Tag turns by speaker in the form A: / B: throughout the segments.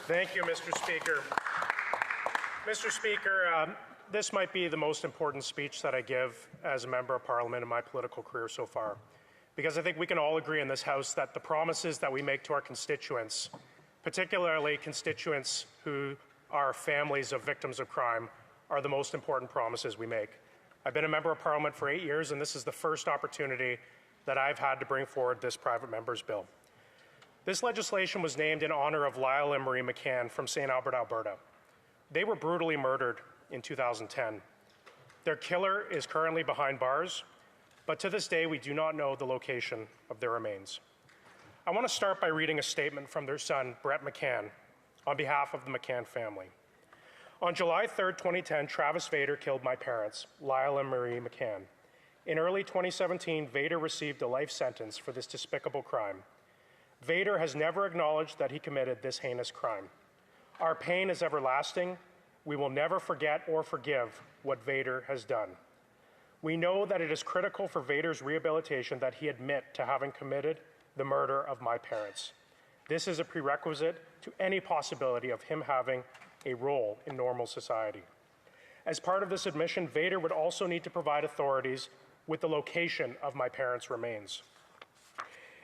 A: Thank you, Mr. Speaker. Mr. Speaker, this might be the most important speech that I give as a member of Parliament in my political career so far, because I think we can all agree in this House that the promises that we make to our constituents, particularly constituents who are families of victims of crime, are the most important promises we make. I've been a member of Parliament for 8 years, and this is the first opportunity that I've had to bring forward this private member's bill. This legislation was named in honour of Lyle and Marie McCann from St. Albert, Alberta. They were brutally murdered in 2010. Their killer is currently behind bars, but to this day we do not know the location of their remains. I want to start by reading a statement from their son, Brett McCann, on behalf of the McCann family. On July 3, 2010, Travis Vader killed my parents, Lyle and Marie McCann. In early 2017, Vader received a life sentence for this despicable crime. Vader has never acknowledged that he committed this heinous crime. Our pain is everlasting. We will never forget or forgive what Vader has done. We know that it is critical for Vader's rehabilitation that he admit to having committed the murder of my parents. This is a prerequisite to any possibility of him having a role in normal society. As part of this admission, Vader would also need to provide authorities with the location of my parents' remains.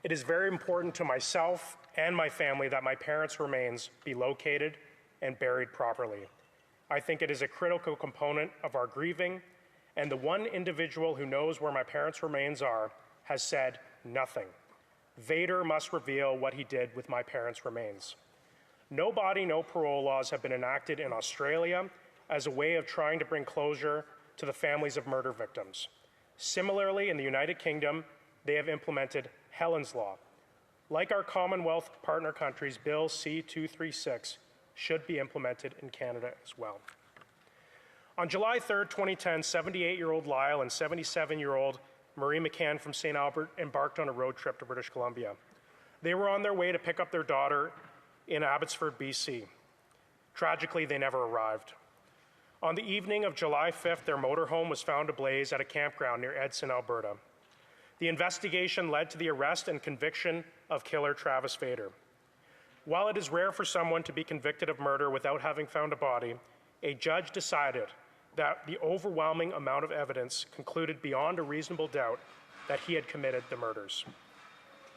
A: It is very important to myself and my family that my parents' remains be located and buried properly. I think it is a critical component of our grieving, and the one individual who knows where my parents' remains are has said nothing. Vader must reveal what he did with my parents' remains. No body, no parole laws have been enacted in Australia as a way of trying to bring closure to the families of murder victims. Similarly, in the United Kingdom, they have implemented Helen's Law. Like our Commonwealth partner countries, Bill C-236 should be implemented in Canada as well. On July 3, 2010, 78-year-old Lyle and 77-year-old Marie McCann from St. Albert embarked on a road trip to British Columbia. They were on their way to pick up their daughter in Abbotsford, BC. Tragically, they never arrived. On the evening of July 5th, their motorhome was found ablaze at a campground near Edson, Alberta. The investigation led to the arrest and conviction of killer Travis Vader. While it is rare for someone to be convicted of murder without having found a body, a judge decided that the overwhelming amount of evidence concluded beyond a reasonable doubt that he had committed the murders.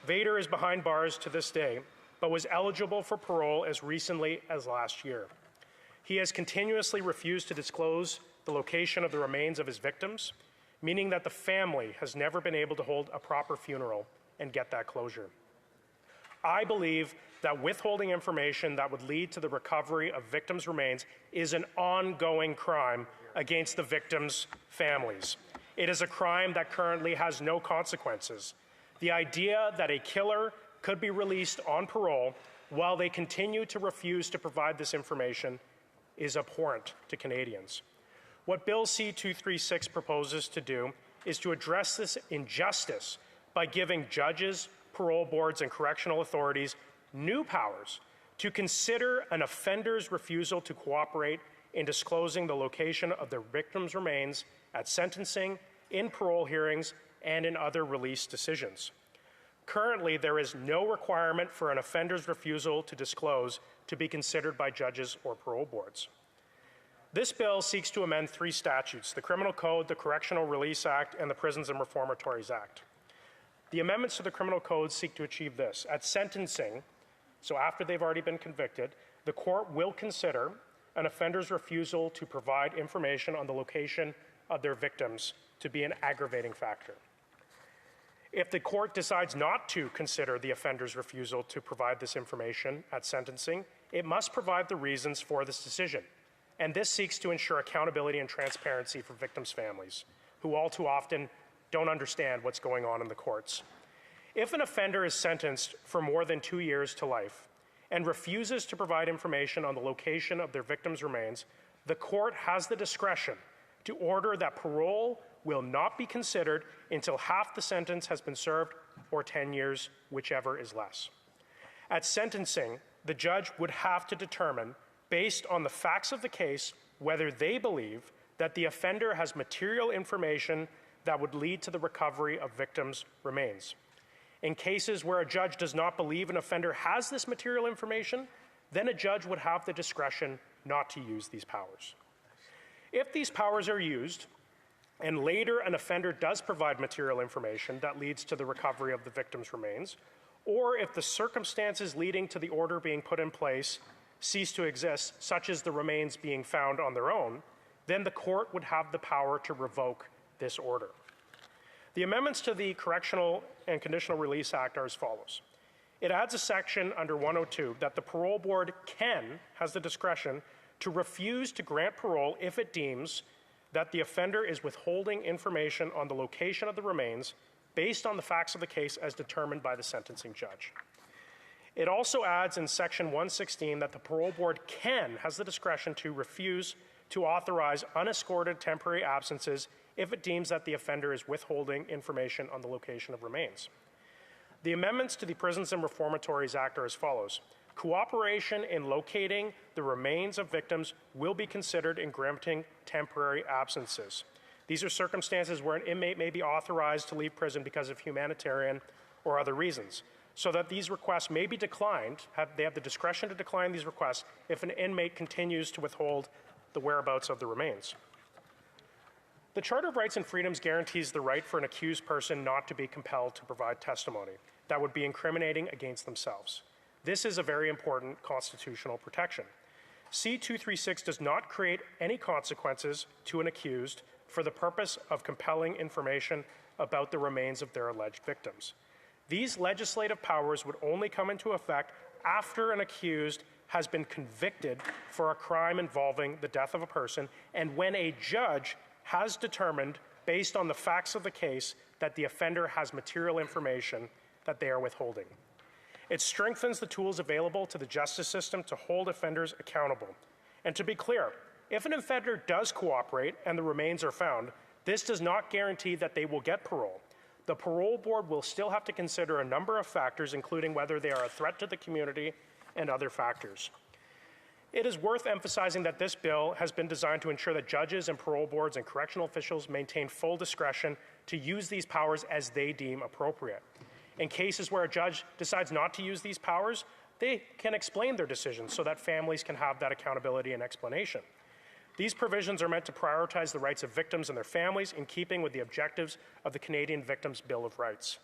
A: Vader is behind bars to this day, but was eligible for parole as recently as last year. He has continuously refused to disclose the location of the remains of his victims, meaning that the family has never been able to hold a proper funeral and get that closure. I believe that withholding information that would lead to the recovery of victims' remains is an ongoing crime against the victims' families. It is a crime that currently has no consequences. The idea that a killer could be released on parole while they continue to refuse to provide this information is abhorrent to Canadians. What Bill C-236 proposes to do is to address this injustice by giving judges, parole boards, and correctional authorities new powers to consider an offender's refusal to cooperate in disclosing the location of their victims' remains at sentencing, in parole hearings, and in other release decisions. Currently, there is no requirement for an offender's refusal to disclose to be considered by judges or parole boards. This bill seeks to amend 3 statutes: the Criminal Code, the Correctional Release Act, and the Prisons and Reformatories Act. The amendments to the Criminal Code seek to achieve this. At sentencing, so after they've already been convicted, the court will consider an offender's refusal to provide information on the location of their victims to be an aggravating factor. If the court decides not to consider the offender's refusal to provide this information at sentencing, it must provide the reasons for this decision. And this seeks to ensure accountability and transparency for victims' families, who all too often don't understand what's going on in the courts. If an offender is sentenced for more than 2 years to life and refuses to provide information on the location of their victims' remains, the court has the discretion to order that parole will not be considered until half the sentence has been served or 10 years, whichever is less. At sentencing, the judge would have to determine, based on the facts of the case, whether they believe that the offender has material information that would lead to the recovery of victims' remains. In cases where a judge does not believe an offender has this material information, then a judge would have the discretion not to use these powers. If these powers are used, and later an offender does provide material information that leads to the recovery of the victim's remains, or if the circumstances leading to the order being put in place cease to exist, such as the remains being found on their own, then the court would have the power to revoke this order. The amendments to the Correctional and Conditional Release Act are as follows. It adds a section under 102 that the parole board has the discretion to refuse to grant parole if it deems that the offender is withholding information on the location of the remains based on the facts of the case as determined by the sentencing judge. It also adds in section 116 that the parole board has the discretion to refuse to authorize unescorted temporary absences if it deems that the offender is withholding information on the location of remains. The amendments to the Prisons and Reformatories Act are as follows. Cooperation in locating the remains of victims will be considered in granting temporary absences. These are circumstances where an inmate may be authorized to leave prison because of humanitarian or other reasons, so that these requests may be declined. They have the discretion to decline these requests if an inmate continues to withhold the whereabouts of the remains. The Charter of Rights and Freedoms guarantees the right for an accused person not to be compelled to provide testimony that would be incriminating against themselves. This is a very important constitutional protection. C-236 does not create any consequences to an accused for the purpose of compelling information about the remains of their alleged victims. These legislative powers would only come into effect after an accused has been convicted for a crime involving the death of a person and when a judge has determined, based on the facts of the case, that the offender has material information that they are withholding. It strengthens the tools available to the justice system to hold offenders accountable. And to be clear, if an offender does cooperate and the remains are found, this does not guarantee that they will get parole. The parole board will still have to consider a number of factors, including whether they are a threat to the community and other factors. It is worth emphasizing that this bill has been designed to ensure that judges and parole boards and correctional officials maintain full discretion to use these powers as they deem appropriate. In cases where a judge decides not to use these powers, they can explain their decisions so that families can have that accountability and explanation. These provisions are meant to prioritize the rights of victims and their families in keeping with the objectives of the Canadian Victims' Bill of Rights.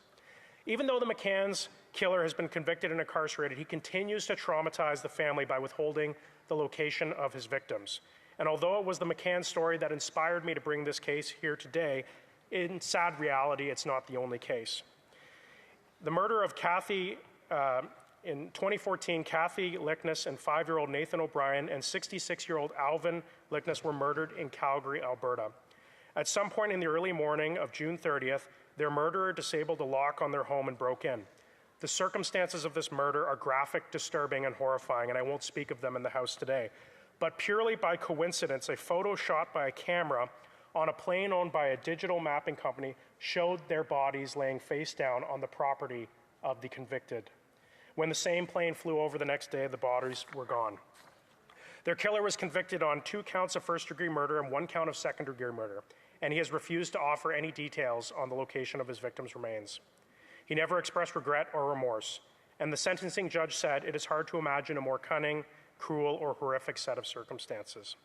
A: Even though the McCann's killer has been convicted and incarcerated, he continues to traumatize the family by withholding the location of his victims. And although it was the McCann story that inspired me to bring this case here today, in sad reality, it's not the only case. The murder of Kathy, in 2014, Kathy Lickness and 5-year-old Nathan O'Brien and 66-year-old Alvin Lickness were murdered in Calgary, Alberta. At some point in the early morning of June 30th, their murderer disabled a lock on their home and broke in. The circumstances of this murder are graphic, disturbing, and horrifying, and I won't speak of them in the House today. But purely by coincidence, a photo shot by a camera on a plane owned by a digital mapping company showed their bodies laying face down on the property of the convicted. When the same plane flew over the next day, the bodies were gone. Their killer was convicted on 2 counts of first-degree murder and 1 count of second-degree murder, and he has refused to offer any details on the location of his victim's remains. He never expressed regret or remorse, and the sentencing judge said it is hard to imagine a more cunning, cruel, or horrific set of circumstances.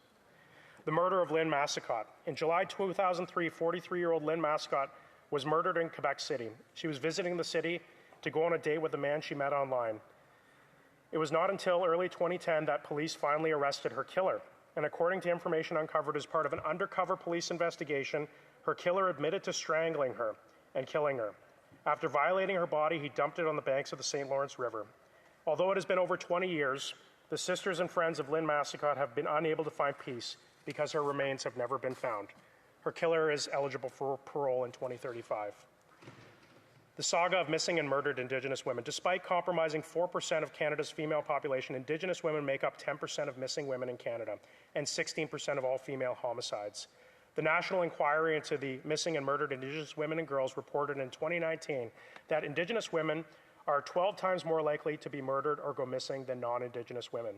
A: The murder of Lynn Massicott. In July 2003, 43-year-old Lynn Massicott was murdered in Quebec City. She was visiting the city to go on a date with a man she met online. It was not until early 2010 that police finally arrested her killer. And according to information uncovered as part of an undercover police investigation, her killer admitted to strangling her and killing her. After violating her body, he dumped it on the banks of the St. Lawrence River. Although it has been over 20 years, the sisters and friends of Lynn Massicott have been unable to find peace because her remains have never been found. Her killer is eligible for parole in 2035. The saga of missing and murdered Indigenous women. Despite compromising 4% of Canada's female population, Indigenous women make up 10% of missing women in Canada and 16% of all female homicides. The National Inquiry into the Missing and Murdered Indigenous Women and Girls reported in 2019 that Indigenous women are 12 times more likely to be murdered or go missing than non-Indigenous women.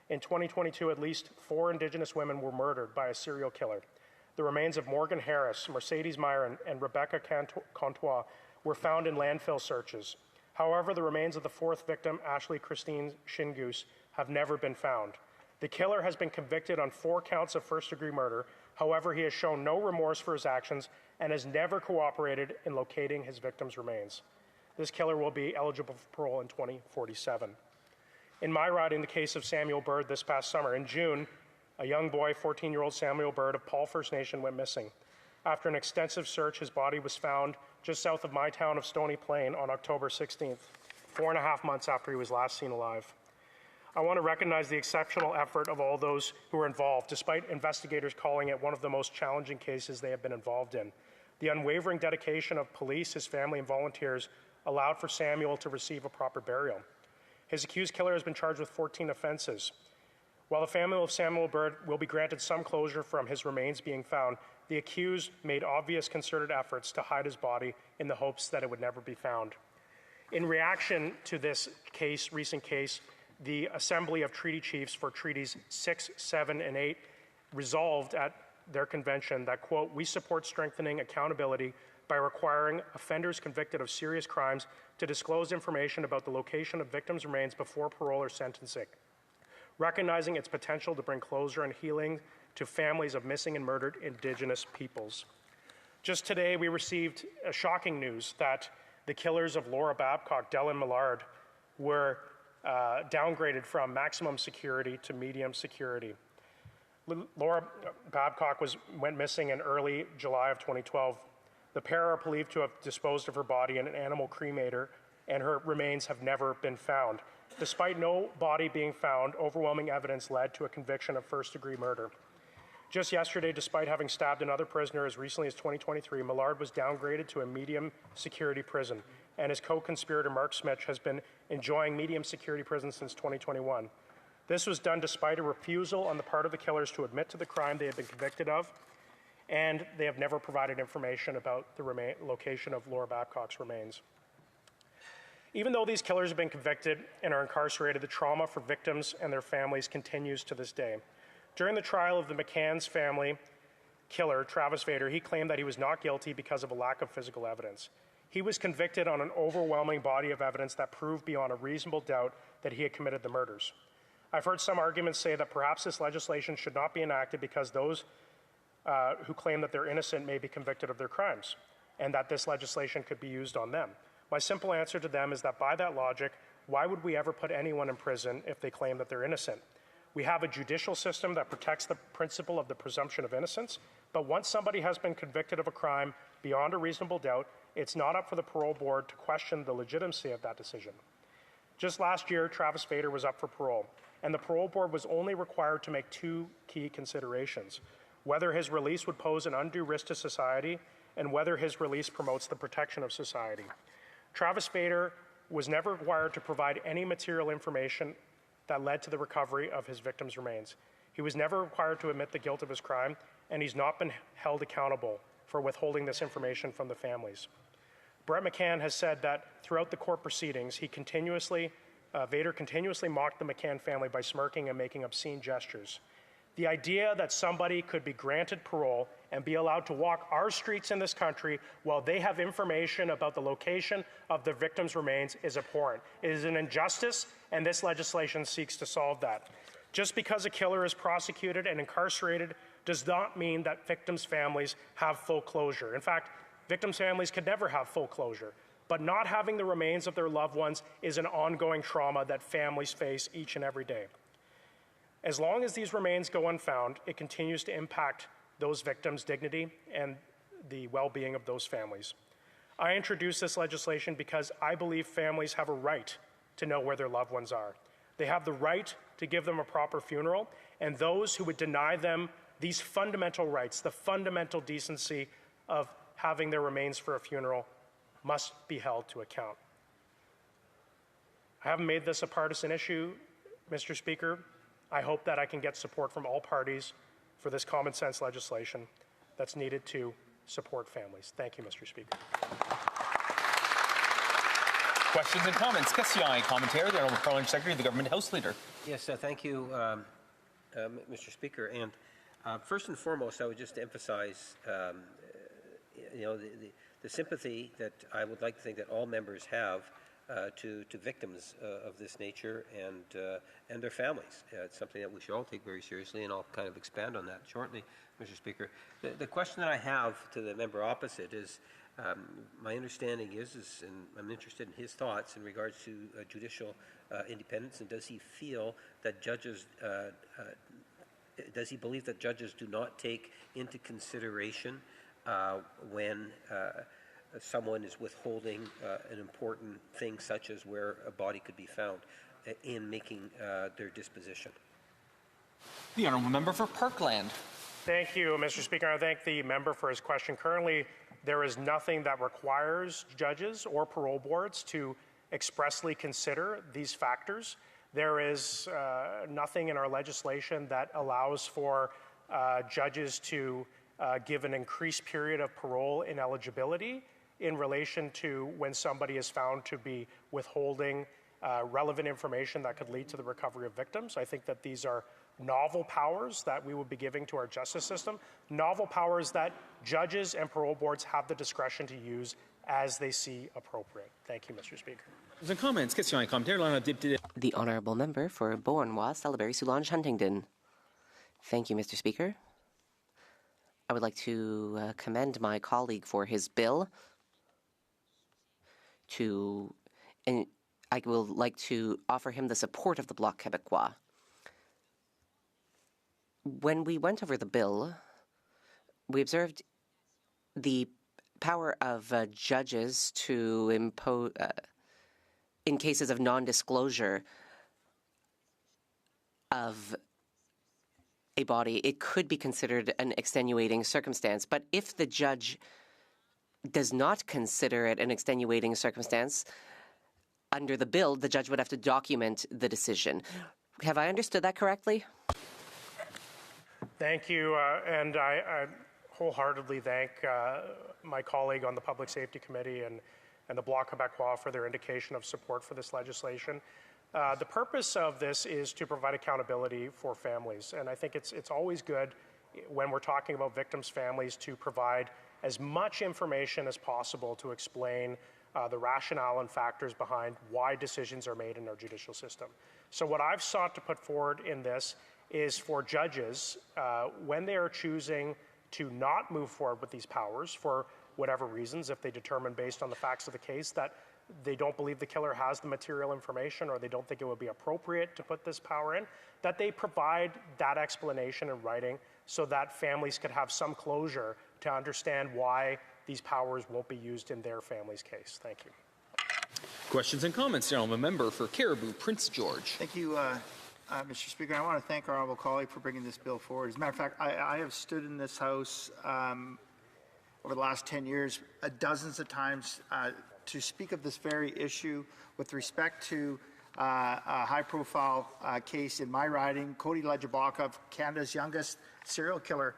A: In 2022, at least 4 Indigenous women were murdered by a serial killer. The remains of Morgan Harris, Mercedes Myron, and Rebecca Contois were found in landfill searches. However, the remains of the 4th victim, Ashley Christine Shingoose, have never been found. The killer has been convicted on 4 counts of first-degree murder. However, he has shown no remorse for his actions and has never cooperated in locating his victim's remains. This killer will be eligible for parole in 2047. In my riding, the case of Samuel Bird this past summer, in June, a young boy, 14-year-old Samuel Bird of Paul First Nation, went missing. After an extensive search, his body was found just south of my town of Stony Plain on October 16th, 4.5 months after he was last seen alive. I want to recognize the exceptional effort of all those who were involved, despite investigators calling it one of the most challenging cases they have been involved in. The unwavering dedication of police, his family, and volunteers allowed for Samuel to receive a proper burial. His accused killer has been charged with 14 offenses. While the family of Samuel Bird will be granted some closure from his remains being found, the accused made obvious concerted efforts to hide his body in the hopes that it would never be found. In reaction to this case, recent case, the Assembly of Treaty Chiefs for Treaties 6, 7, and 8 resolved at their convention that, quote, "We support strengthening accountability by requiring offenders convicted of serious crimes to disclose information about the location of victims' remains before parole or sentencing, recognizing its potential to bring closure and healing to families of missing and murdered Indigenous peoples." Just today, we received shocking news that the killers of Laura Babcock, Dell and Millard, were downgraded from maximum security to medium security. Laura Babcock went missing in early July of 2012. The pair are believed to have disposed of her body in an animal cremator, and her remains have never been found. Despite no body being found, overwhelming evidence led to a conviction of first-degree murder. Just yesterday, despite having stabbed another prisoner as recently as 2023, Millard was downgraded to a medium security prison, and his co-conspirator Mark Smith has been enjoying medium security prison since 2021. This was done despite a refusal on the part of the killers to admit to the crime they had been convicted of, and they have never provided information about the location of Laura Babcock's remains. Even though these killers have been convicted and are incarcerated, the trauma for victims and their families continues to this day. During the trial of the McCann's family killer, Travis Vader, he claimed that he was not guilty because of a lack of physical evidence. He was convicted on an overwhelming body of evidence that proved beyond a reasonable doubt that he had committed the murders. I've heard some arguments say that perhaps this legislation should not be enacted because those who claim that they're innocent may be convicted of their crimes, and that this legislation could be used on them. My simple answer to them is that by that logic, why would we ever put anyone in prison if they claim that they're innocent? We have a judicial system that protects the principle of the presumption of innocence, but once somebody has been convicted of a crime beyond a reasonable doubt, it's not up for the parole board to question the legitimacy of that decision. Just last year, Travis Vader was up for parole, and the parole board was only required to make 2 key considerations: whether his release would pose an undue risk to society, and whether his release promotes the protection of society. Travis Vader was never required to provide any material information that led to the recovery of his victims' remains. He was never required to admit the guilt of his crime, and he's not been held accountable for withholding this information from the families. Brett McCann has said that throughout the court proceedings, Vader continuously mocked the McCann family by smirking and making obscene gestures. The idea that somebody could be granted parole and be allowed to walk our streets in this country while they have information about the location of the victims' remains is abhorrent. It is an injustice, and this legislation seeks to solve that. Just because a killer is prosecuted and incarcerated does not mean that victims' families have full closure. In fact, victims' families could never have full closure. But not having the remains of their loved ones is an ongoing trauma that families face each and every day. As long as these remains go unfound, it continues to impact those victims' dignity and the well-being of those families. I introduced this legislation because I believe families have a right to know where their loved ones are. They have the right to give them a proper funeral, and those who would deny them these fundamental rights, the fundamental decency of having their remains for a funeral, must be held to account. I haven't made this a partisan issue, Mr. Speaker. I hope that I can get support from all parties for this common sense legislation that's needed to support families. Thank you, Mr. Speaker.
B: Questions and comments. Question commentary, the Honourable Parliamentary Secretary, the Government House Leader.
C: Yes, thank you, Mr. Speaker. And first and foremost, I would just emphasize, the sympathy that I would like to think that all members have to victims of this nature and their families. It's something that we should all take very seriously, and I'll kind of expand on that shortly, Mr. Speaker. The question that I have to the member opposite is, my understanding is, and I'm interested in his thoughts in regards to judicial independence, and does he feel that judges, does he believe that judges do not take into consideration when someone is withholding an important thing such as where a body could be found in making their disposition?
B: The honourable member for Parkland.
A: Thank you, Mr. Speaker. I thank the member for his question. Currently, there is nothing that requires judges or parole boards to expressly consider these factors. There is nothing in our legislation that allows for judges to give an increased period of parole ineligibility in relation to when somebody is found to be withholding relevant information that could lead to the recovery of victims. I think that these are novel powers that we would be giving to our justice system, novel powers that judges and parole boards have the discretion to use as they see appropriate. Thank you, Mr. Speaker.
B: Comments, questions et commentaires.
D: The Honourable Member for Beauharnois, Salaberry, Soulanges, Huntingdon. Thank you, Mr. Speaker. I would like to commend my colleague for his bill. And I will like to offer him the support of the Bloc Québécois. When we went over the bill, we observed the power of judges to impose, in cases of non-disclosure of a body, it could be considered an extenuating circumstance. But if the judge does not consider it an extenuating circumstance, under the bill, the judge would have to document the decision. Have I understood that correctly?
A: Thank you, and I wholeheartedly thank my colleague on the Public Safety Committee and the Bloc Québécois for their indication of support for this legislation. The purpose of this is to provide accountability for families, and I think it's always good when we're talking about victims' families to provide as much information as possible to explain the rationale and factors behind why decisions are made in our judicial system. So what I've sought to put forward in this is for judges, when they are choosing to not move forward with these powers for whatever reasons, if they determine based on the facts of the case that they don't believe the killer has the material information or they don't think it would be appropriate to put this power in, that they provide that explanation in writing so that families could have some closure to understand why these powers won't be used in their family's case. Thank you.
B: Questions and comments. The honourable member for Caribou, Prince George.
E: Thank you, Mr. Speaker. I want to thank our honourable colleague for bringing this bill forward. As a matter of fact, I have stood in this House over the last 10 years dozens of times to speak of this very issue with respect to a high-profile case in my riding. Cody Ledjabakov, Canada's youngest serial killer,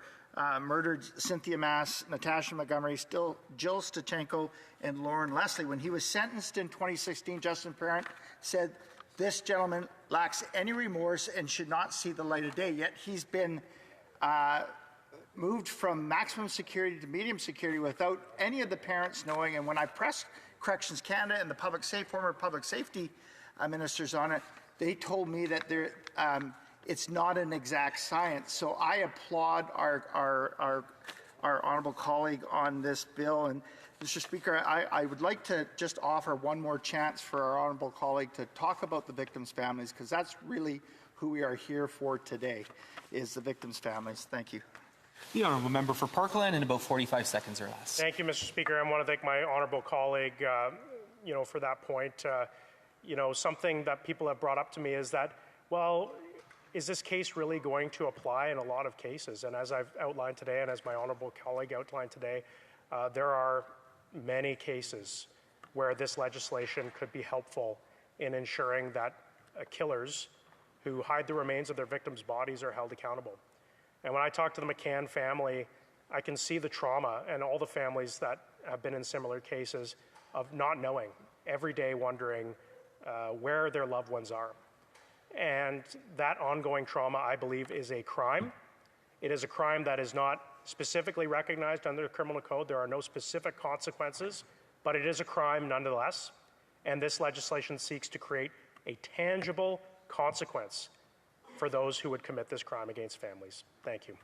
E: murdered Cynthia Mass, Natasha Montgomery, Jill Stachenko, and Lauren Leslie. When he was sentenced in 2016, Justin Parent said, "This gentleman lacks any remorse and should not see the light of day." Yet he's been moved from maximum security to medium security without any of the parents knowing. And when I pressed Corrections Canada and the former public safety ministers on it, they told me that it's not an exact science. So I applaud our honourable colleague on this bill. And Mr. Speaker, I would like to just offer one more chance for our honourable colleague to talk about the victims' families, because that's really who we are here for today, is the victims' families. Thank you.
B: The honourable member for Parkland in about 45 seconds or less.
A: Thank you, Mr. Speaker. I want to thank my honourable colleague, for that point. Something that people have brought up to me is that, well, is this case really going to apply in a lot of cases? And as I've outlined today, and as my honourable colleague outlined today, there are many cases where this legislation could be helpful in ensuring that killers who hide the remains of their victims' bodies are held accountable. And when I talk to the McCann family, I can see the trauma and all the families that have been in similar cases of not knowing, every day wondering where their loved ones are. And that ongoing trauma, I believe, is a crime. It is a crime that is not specifically recognized under the criminal code. There are no specific consequences, but it is a crime nonetheless. and this legislation seeks to create a tangible consequence for those who would commit this crime against families. Thank you.